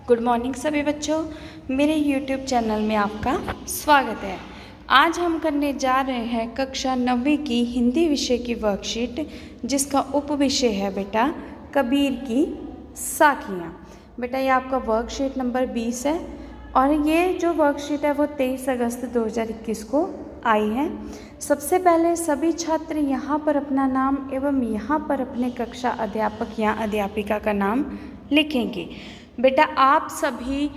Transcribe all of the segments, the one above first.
Good morning सभी बच्चों, मेरे YouTube चैनल में आपका स्वागत है। आज हम करने जा रहे हैं कक्षा 9वीं की हिंदी विषय की वर्कशीट, जिसका उपविषय है बेटा कबीर की साखियाँ। बेटा ये आपका वर्कशीट नंबर 20 है और ये जो वर्कशीट है वो 23 अगस्त 2021 को आई है। सबसे पहले सभी छात्र यहाँ पर अपना नाम एवं यहाँ पर अपने कक्षा अध्यापक या अध्यापिका का नाम लिखेंगे। बेटा आप सभी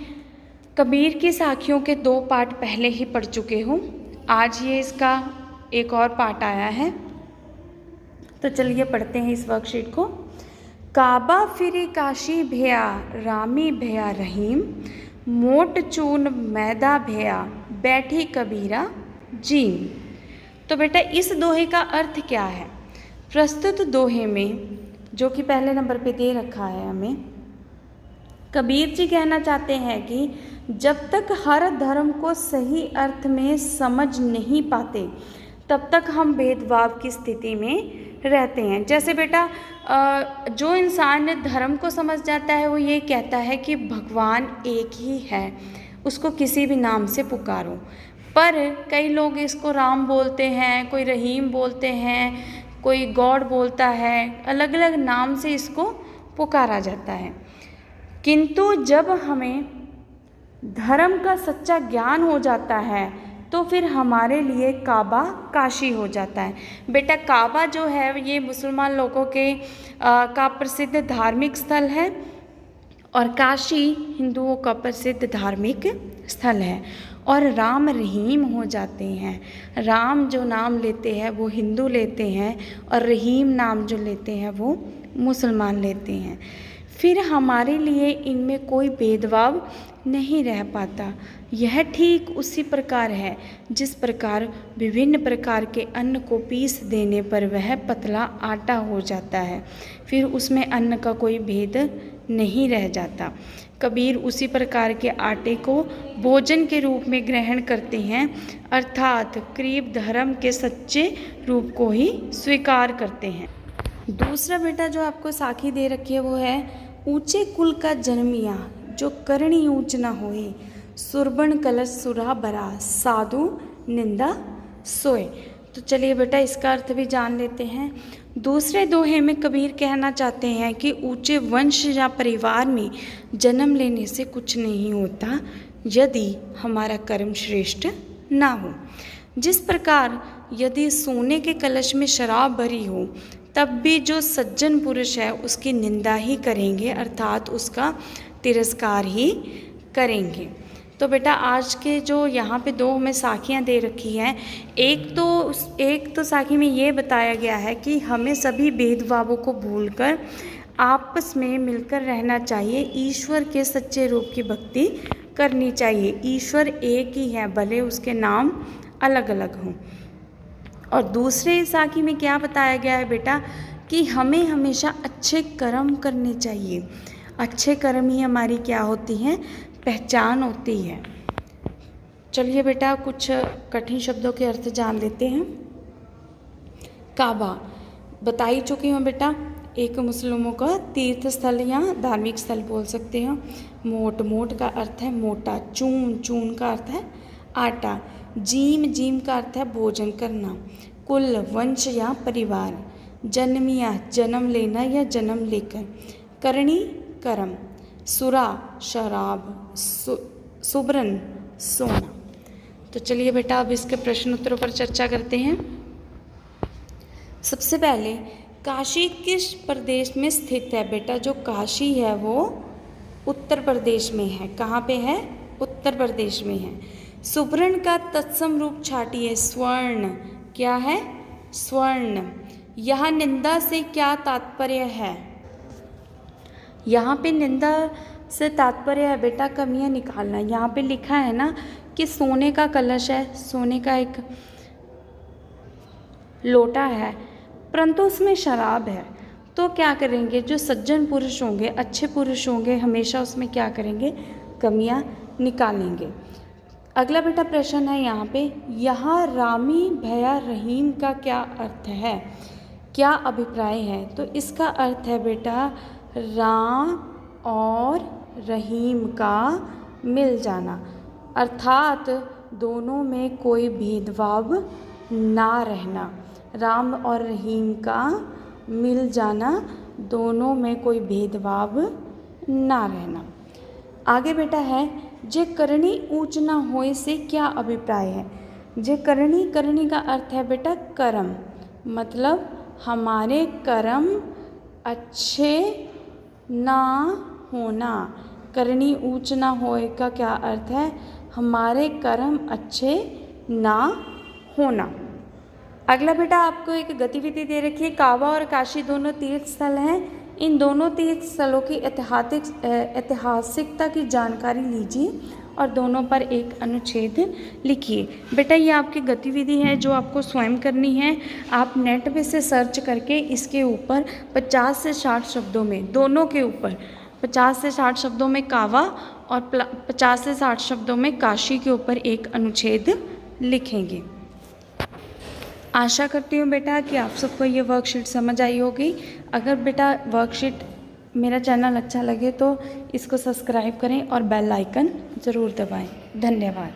कबीर की साखियों के 2 पाठ पहले ही पढ़ चुके हो। आज ये इसका एक और पाठ आया है, तो चलिए पढ़ते हैं इस वर्कशीट को। काबा फिरी काशी भैया रामी भैया रहीम, मोट चून मैदा भैया बैठी कबीरा जीम। तो बेटा इस दोहे का अर्थ क्या है? प्रस्तुत दोहे में, जो कि पहले नंबर पे दे रखा है हमें, कबीर जी कहना चाहते हैं कि जब तक हर धर्म को सही अर्थ में समझ नहीं पाते तब तक हम भेदभाव की स्थिति में रहते हैं। जैसे बेटा जो इंसान धर्म को समझ जाता है वो ये कहता है कि भगवान एक ही है, उसको किसी भी नाम से पुकारो। पर कई लोग इसको राम बोलते हैं, कोई रहीम बोलते हैं, कोई गॉड बोलता है, अलग अलग नाम से इसको पुकारा जाता है। किंतु जब हमें धर्म का सच्चा ज्ञान हो जाता है तो फिर हमारे लिए काबा काशी हो जाता है। बेटा काबा जो है ये मुसलमान लोगों के का प्रसिद्ध धार्मिक स्थल है और काशी हिंदुओं का प्रसिद्ध धार्मिक स्थल है। और राम रहीम हो जाते हैं। राम जो नाम लेते हैं वो हिंदू लेते हैं और रहीम नाम जो लेते हैं वो मुसलमान लेते हैं। फिर हमारे लिए इनमें कोई भेदभाव नहीं रह पाता। यह ठीक उसी प्रकार है जिस प्रकार विभिन्न प्रकार के अन्न को पीस देने पर वह पतला आटा हो जाता है, फिर उसमें अन्न का कोई भेद नहीं रह जाता। कबीर उसी प्रकार के आटे को भोजन के रूप में ग्रहण करते हैं, अर्थात करीब धर्म के सच्चे रूप को ही स्वीकार करते हैं। दूसरा बेटा जो आपको साखी दे रखी है वो है, ऊंचे कुल का जन्मिया जो करणी ऊंच न होए, सुरबन कलश सुरा बरा साधु निंदा सोए। तो चलिए बेटा इसका अर्थ भी जान लेते हैं। दूसरे दोहे में कबीर कहना चाहते हैं कि ऊंचे वंश या परिवार में जन्म लेने से कुछ नहीं होता यदि हमारा कर्म श्रेष्ठ ना हो। जिस प्रकार यदि सोने के कलश में शराब भरी हो तब भी जो सज्जन पुरुष है उसकी निंदा ही करेंगे, अर्थात उसका तिरस्कार ही करेंगे। तो बेटा आज के जो यहाँ पे 2 हमें साखियाँ दे रखी हैं, एक तो साखी में ये बताया गया है कि हमें सभी भेदभावों को भूलकर आपस में मिलकर रहना चाहिए, ईश्वर के सच्चे रूप की भक्ति करनी चाहिए। ईश्वर एक ही है, भले उसके नाम अलग अलग हों। और दूसरे साखी में क्या बताया गया है बेटा कि हमें हमेशा अच्छे कर्म करने चाहिए। अच्छे कर्म ही हमारी क्या होती हैं? पहचान होती है। चलिए बेटा कुछ कठिन शब्दों के अर्थ जान लेते हैं। काबा बता ही चुकी हूँ बेटा, एक मुस्लिमों का तीर्थ स्थल या धार्मिक स्थल बोल सकते हैं। मोट, मोट का अर्थ है मोटा। चून, चून का अर्थ है आटा। जीम, जीम का अर्थ है भोजन करना। कुल, वंश या परिवार। जन्मिया, जन्म लेना या जन्म लेकर। करणी, कर्म। सुरा, शराब। सुब्रन, सोना। तो चलिए बेटा अब इसके प्रश्न उत्तरों पर चर्चा करते हैं। सबसे पहले काशी किस प्रदेश में स्थित है? बेटा जो काशी है वो उत्तर प्रदेश में है। कहाँ पे है? उत्तर प्रदेश में है। सुब्रन का तत्सम रूप छाटिए। स्वर्ण, क्या है? स्वर्ण। यहाँ निंदा से क्या तात्पर्य है? यहाँ पे निंदा से तात्पर्य है बेटा कमियाँ निकालना। यहाँ पे लिखा है ना कि सोने का कलश है, सोने का एक लोटा है, परंतु उसमें शराब है। तो क्या करेंगे? जो सज्जन पुरुष होंगे, अच्छे पुरुष होंगे, हमेशा उसमें क्या करेंगे? कमियाँ निकालेंगे। अगला बेटा प्रश्न है यहाँ पे, यहाँ रामी भैया रहीम का क्या अर्थ है? क्या अभिप्राय है? तो इसका अर्थ है बेटा राम और रहीम का मिल जाना, अर्थात दोनों में कोई भेदभाव ना रहना। राम और रहीम का मिल जाना, दोनों में कोई भेदभाव ना रहना। आगे बेटा है, जे करनी ऊंच ना होए से क्या अभिप्राय है। जे करनी, करनी का अर्थ है बेटा कर्म, मतलब हमारे कर्म अच्छे ना होना। करनी ऊंच ना होए का क्या अर्थ है, हमारे कर्म अच्छे ना होना। अगला बेटा आपको एक गतिविधि दे रखी है, काबा और काशी दोनों तीर्थ स्थल हैं। इन दोनों तीर्थ स्थलों की ऐतिहासिकता की जानकारी लीजिए और दोनों पर एक अनुच्छेद लिखिए। बेटा ये आपकी गतिविधि है जो आपको स्वयं करनी है। आप नेट पे से सर्च करके इसके ऊपर 50 से 60 शब्दों में, दोनों के ऊपर 50 से 60 शब्दों में काबा और 50 से 60 शब्दों में काशी के ऊपर एक अनुच्छेद लिखेंगे। आशा करती हूँ बेटा कि आप सबको ये वर्कशीट समझ आई होगी। अगर बेटा वर्कशीट मेरा चैनल अच्छा लगे तो इसको सब्सक्राइब करें और बेल आइकन ज़रूर दबाएं। धन्यवाद।